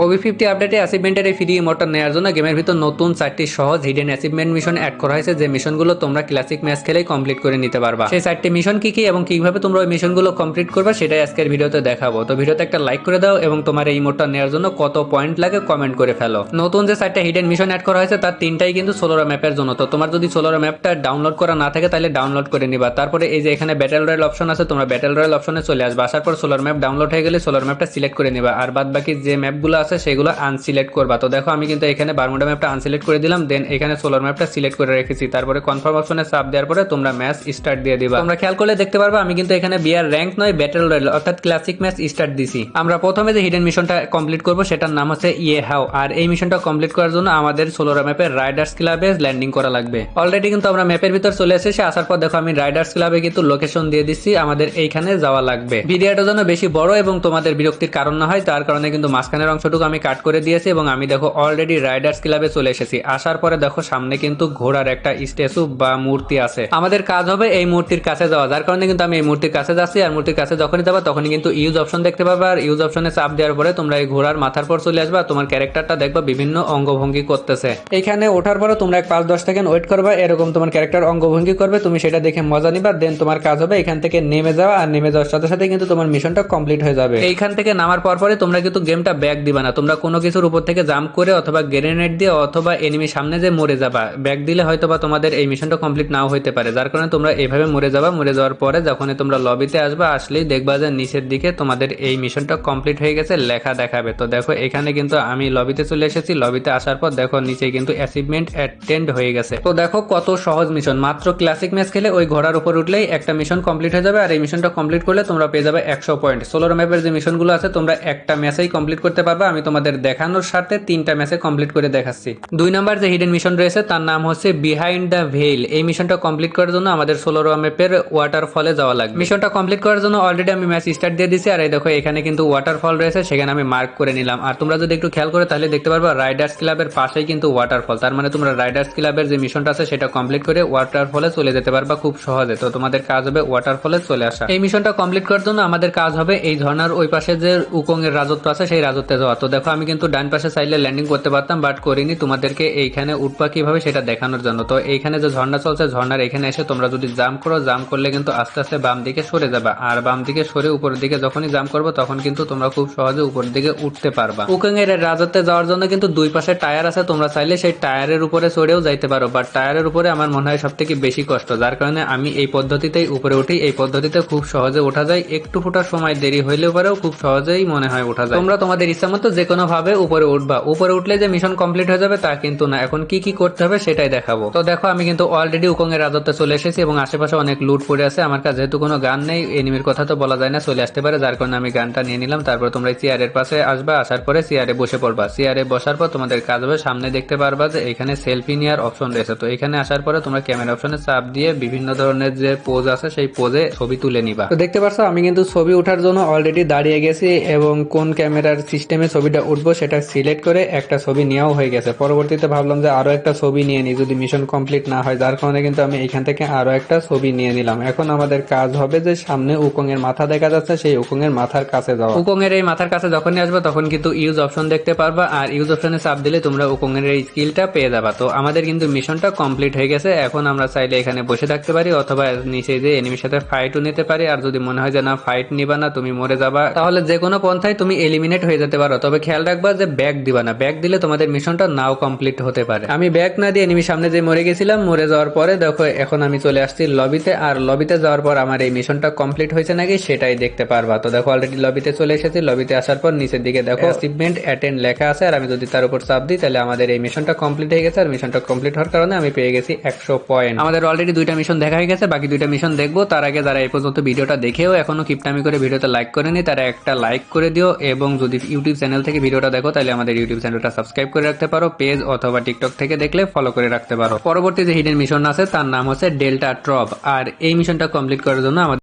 ওবি50 আপডেটে অ্যাচিভমেন্টের এই ফ্রি ইমোটটা নেওয়ার জন্য গেমের ভিতর নতুন 4টি সহজ হিডেন অ্যাচিভমেন্ট মিশন অ্যাড করা হয়েছে, যে মিশনগুলো তোমরা ক্লাসিক ম্যাচ খেলেই কমপ্লিট করে নিতে পারবা। সেই 4টি মিশন কি এবং কিভাবে তোমরা ওই মিশনগুলো কমপ্লিট করবে সেটাই আজকের ভিডিওতে দেখাবো। তো ভিডিওতে একটা লাইক করে দাও এবং তোমার এই ইমোটটা নেওয়ার জন্য কত পয়েন্ট লাগে কমেন্ট করে ফেলো। নতুন যে 4টা হিডেন মিশন অ্যাড করা হয়েছে তার 3টাই কিন্তু সোলোরা ম্যাপের জন্য। তো তোমার যদি সোলোরা ম্যাপটা ডাউনলোড করা না থাকে তাহলে ডাউনলোড করে নিবা। তারপরে এই যে এখানে ব্যাটেল রয়্যাল অপশন আছে, তোমরা ব্যাটেল রয়্যাল অপশনে চলে আসবে। আসার পর সোলার ম্যাপ ডাউনলোড হয়ে গেলে সোলার ম্যাপটা সিলেক্ট করে নিবা, আর বাদ বাকি যে ম্যাপগুলো আছে সেগুলো আনসিলেক্ট করবা। তো দেখো আমি কিন্তু এখানে বারমুডা ম্যাপটা আনসিলেক্ট করে দিলাম, দেন এখানে সোলার ম্যাপটা সিলেক্ট করে রেখেছি। তারপরে কনফার্ম অপশনে চাপ দেওয়ার পরে তোমরা ম্যাচ স্টার্ট দিয়ে দিবা। তোমরা খেয়াল করলে দেখতে পারবা আমি কিন্তু এখানে বিআর র্যাঙ্ক নয়, ব্যাটেল রয়্যাল অর্থাৎ ক্লাসিক ম্যাচ স্টার্ট দিছি। আমরা প্রথমে যে হিডেন মিশনটা কমপ্লিট করব সেটার নাম হচ্ছে ইয়ে হাও, আর এই মিশনটা কমপ্লিট করার জন্য আমাদের সোলোরা ম্যাপের রাইডার্স ক্লাবে ল্যান্ডিং করা লাগবে। অলরেডি কিন্তু আমরা ম্যাপের ভিতর চলে এসেছি। আসার পর দেখো আমি রাইডার্স ক্লাবে কিন্তু লোকেশন দিয়ে দিচ্ছি, আমাদের এইখানে যাওয়া লাগবে। ভিডিওটা যেন বেশি বড় এবং তোমাদের বিরক্তির কারণ না হয় তার কারণে কিন্তু মাঝখানের অংশটুকু আমি কাট করে দিয়েছি এবং আমি দেখো অলরেডি রাইডার্স ক্লাবে চলে এসেছি। আসার পরে দেখো সামনে কিন্তু ঘোড়ার একটা স্ট্যাচু বা মূর্তি আছে। আমাদের কাজ হবে এই মূর্তির কাছে যাওয়া, যার কারণে কিন্তু আমি এই মূর্তির কাছে যাচ্ছি। আর মূর্তির কাছে যখনই যাবা তখনই কিন্তু ইউজ অপশন দেখতে পাবা, আর ইউজ অপশনে চাপ দেওয়ার পরে তোমরা এই ঘোড়ার মাথার পর চলে আসবা। তোমার ক্যারেক্টারটা দেখবা বিভিন্ন অঙ্গভঙ্গি করতেছে। এখানে ওঠার পরে তোমরা 5-10 সেকেন্ড ওয়েট করবা, এরকম তোমার ক্যারেক্টার অঙ্গভঙ্গি করবে, তুমি সেটা দেখে মজা নিবা। দেন তোমার কাজ হবে এখান থেকে নেমে যাওয়া, আর নেমে যাওয়ার সাথে সাথে কিন্তু তোমার মিশনটা কমপ্লিট হয়ে যাবে। এইখান থেকে নামার পর পরে তোমরা কিন্তু গেমটা ব্যাক দিবা না, তোমরা কোনো কিছুর উপর থেকে জাম্প করে অথবা গ্রেনেড দিয়ে অথবা এনিমি সামনে যে মরে যাবা। ব্যাক দিলে হয়তো বা তোমাদের এই মিশনটা কমপ্লিট নাও হইতে পারে, যার কারণে তোমরা এইভাবে মরে যাবা। মরে যাওয়ার পরে যখন তোমরা লবিতে আসবা, আসলেই দেখবা যে নিচের দিকে তোমাদের এই মিশনটা কমপ্লিট হয়ে গেছে লেখা দেখাবে। তো দেখো এখানে কিন্তু আমি লবিতে চলে এসেছি। লবিতে আসার পর দেখো নিচে কিন্তু অ্যাচিভমেন্ট অ্যাটেন্ড হয়ে গেছে। তো দেখো কত সহজ মিশন, মাত্র ক্লাসিক ম্যাচ খেলে ওই ঘোড়ার উপর উঠলেই একটা মিশন কমপ্লিট হয়ে যাবে। আর এই মিশনটা কমপ্লিট করলে তোমরা পেয়ে যাবে 100 পয়েন্ট। সোলোর ম্যাপের যে মিশনগুলো আছে তোমরা একটা ম্যাচেই কমপ্লিট করতে পারবা। আমি তোমাদের দেখানোর সাথে 3টা ম্যাচে কমপ্লিট করে দেখাচ্ছি। 2 নাম্বার যে হিডেন মিশন রয়েছে তার নাম হচ্ছে বিহাইন্ড দ্য ভেইল। এই মিশনটা কমপ্লিট করার জন্য আমাদের সোলোর ম্যাপের ওয়াটারফলে যাওয়া লাগবে। মিশনটা কমপ্লিট করার জন্য অলরেডি আমি ম্যাচ স্টার্ট দিয়ে দিছি, আর এই দেখো এখানে কিন্তু ওয়াটারফল রয়েছে, সেখানে আমি মার্ক করে নিলাম। আর তোমরা যদি একটু খেয়াল করে তাহলে দেখতে পারবা রাইডার্স ক্লাবের পাশেই কিন্তু ওয়াটারফল, তার মানে তোমরা রাইডার্স ক্লাবের যে মিশনটা আছে সেটা কমপ্লিট করে ওয়াটারফলে চলে যেতে পারবা খুব সহজে। তো তোমাদের কাজ হবে ওয়াটারফলে চলে আসা। এই মিশনটা কমপ্লিট করার জন্য আমাদের কাজ হবে এই ঝর্ণার ওই পাশে যে উকং এর রাজত্ব আছে সেই রাজত্বে যাওয়া। তো দেখো আমি কিন্তু ডান পাশে চাইলে ল্যান্ডিং করতে পারতাম, বাট করিনি, তোমাদেরকে এইখানে উঠবা কিভাবে সেটা দেখানোর জন্য। তো এইখানে যে ঝর্ণা চলছে ঝর্ণার এখানে এসে তোমরা যদি জাম্প করো, জাম্প করলে কিন্তু আস্তে আস্তে বাম দিকে সরে যাবা, আর বাম দিকে সরে উপরের দিকে যখনই জাম্প করবো তখন কিন্তু তোমরা খুব সহজে উপরের দিকে উঠতে পারবা। উকং এর রাজত্বে যাওয়ার জন্য কিন্তু দুই পাশে টায়ার আছে, তোমরা চাইলে সেই টায়ারের উপরে চড়েও যাইতে পারো, বাট টায়ারের উপরে আমার মনে হয় সব থেকে বেশি কষ্ট, যার কারণে আমি এই পদ্ধতিতেই উপরে উঠি। এই পদ্ধতিতে খুব সহজে ওঠা যায়, একটু ফোটার সময় দেরি হইলেও পারেও খুব সহজেই মনে হয় ওঠা যায়। তোমরা তোমাদের ইচ্ছা মতো যে কোনো ভাবে উপরে উঠবা। উপরে উঠলে যে মিশন কমপ্লিট হয়ে যাবে তা কিন্তু না, এখন কি কি করতে হবে সেটাই দেখাবো। তো দেখো আমি কিন্তু অলরেডি উকং এর রাজত্বে চলে এসেছি এবং আশেপাশে অনেক লুট পড়ে আছে। আমার কাছে যেহেতু কোনো গান নেই, এনিমির কথা তো বলা যায় না, চলে আসতে পারে, যার কারণে আমি গানটা নিয়ে নিলাম। তারপর তোমরা চেয়ারের পাশে আসবা, আসার পরে চেয়ারে বসে পড়বা। চেয়ারে বসার পর তোমাদের কাজ হবে সামনে দেখতে পারবা যে এখানে সেলফি নেওয়ার অপশন রয়েছে। তো এখানে আসার পরে তোমরা ক্যামেরা অপশনে চাপ দিয়ে বিভিন্ন ধরনের যে পোজ আছে সেই পোজে ছবি তুলে নিবা। তো দেখতে পারছো আমি কিন্তু ছবি ওঠার জন্য অলরেডি দাঁড়িয়ে গেছি এবং কোন ক্যামেরার সিস্টেমে ছবিটা উঠবো সেটা সিলেক্ট করে একটা ছবি নেওয়াও হয়ে গেছে। পরবর্তীতে ভাবলাম যে আরো একটা ছবি নিয়ে নিই যদি মিশন কমপ্লিট না হয়, যার কারণে কিন্তু আমি এখান থেকে আরো একটা ছবি নিয়ে নিলাম। এখন আমাদের কাজ হবে যে সামনে উকং এর মাথা দেখা যাচ্ছে, সেই উকং এর মাথার কাছে যাওয়া। উকং এর এই মাথার কাছে যখনই আসবে তখন কিন্তু ইউজ অপশন দেখতে পারবা, আর ইউজ অপশনে চাপ দিলে তোমরা উকং এর এই স্কিলটা পেয়ে যাবা। তো আমাদের কিন্তু মিশনটা কমপ্লিট হয়ে গেছে। এখন আমরা চাইলে এখানে বসে থাকতে পারি অথবা নিচে যে এনিমির সাথে ফাইটও নিতে পারি। আর যদি মনে হয় যে না ফাইট নিবা না, তুমি মরে যাবা, তাহলে যে কোনো পন্থায় তুমি এলিমিনেট হয়ে যেতে পারো। তবে খেয়াল রাখবা যে ব্যাক দিবা না, ব্যাক দিলে তোমাদের মিশনটা নাও কমপ্লিট হতে পারে। আমি ব্যাক না দিয়ে এনিমির সামনে যে মরে গেছিলাম, মরে যাওয়ার পরে দেখো এখন আমি চলে আসছি লবিতে, আর লবিতে যাওয়ার পর আমার এই মিশনটা কমপ্লিট হয়েছে নাকি সেটাই দেখতে পারবা। তো দেখো অলরেডি লবিতে চলে এসেছি। লবিতে আসার পর নিচের দিকে দেখো অ্যাচিভমেন্ট অ্যাটেন্ড লেখা আছে, আর আমি যদি তার উপর চাপ দিই তাহলে আমাদের এই মিশনটা কমপ্লিট হয়ে গেছে। আর মিশনটা কমপ্লিট হওয়ার কারণে আমি পেয়ে গেছি 100 পয়েন্ট। আমাদের অলরেডি 2টা মিশন দেখা হয়ে গেছে, বাকি 2টা মিশন দেখবো। তার আগে যারা এই পর্যন্ত ভিডিওটা দেখেও এখনো কিপটামি করে ভিডিওতে লাইক করেনি তারা একটা লাইক করে দিও, এবং যদি ইউটিউব চ্যানেল থেকে ভিডিওটা দেখো তাহলে আমাদের ইউটিউব চ্যানেলটা সাবস্ক্রাইব করে রাখতে পারো, পেজ অথবা টিকটক থেকে দেখলে ফলো করে রাখতে পারো। পরবর্তী যে হিডেন মিশন আছে তার নাম হচ্ছে ডেল্টা ট্রপ, আর এই মিশনটা কমপ্লিট করার জন্য আমাদের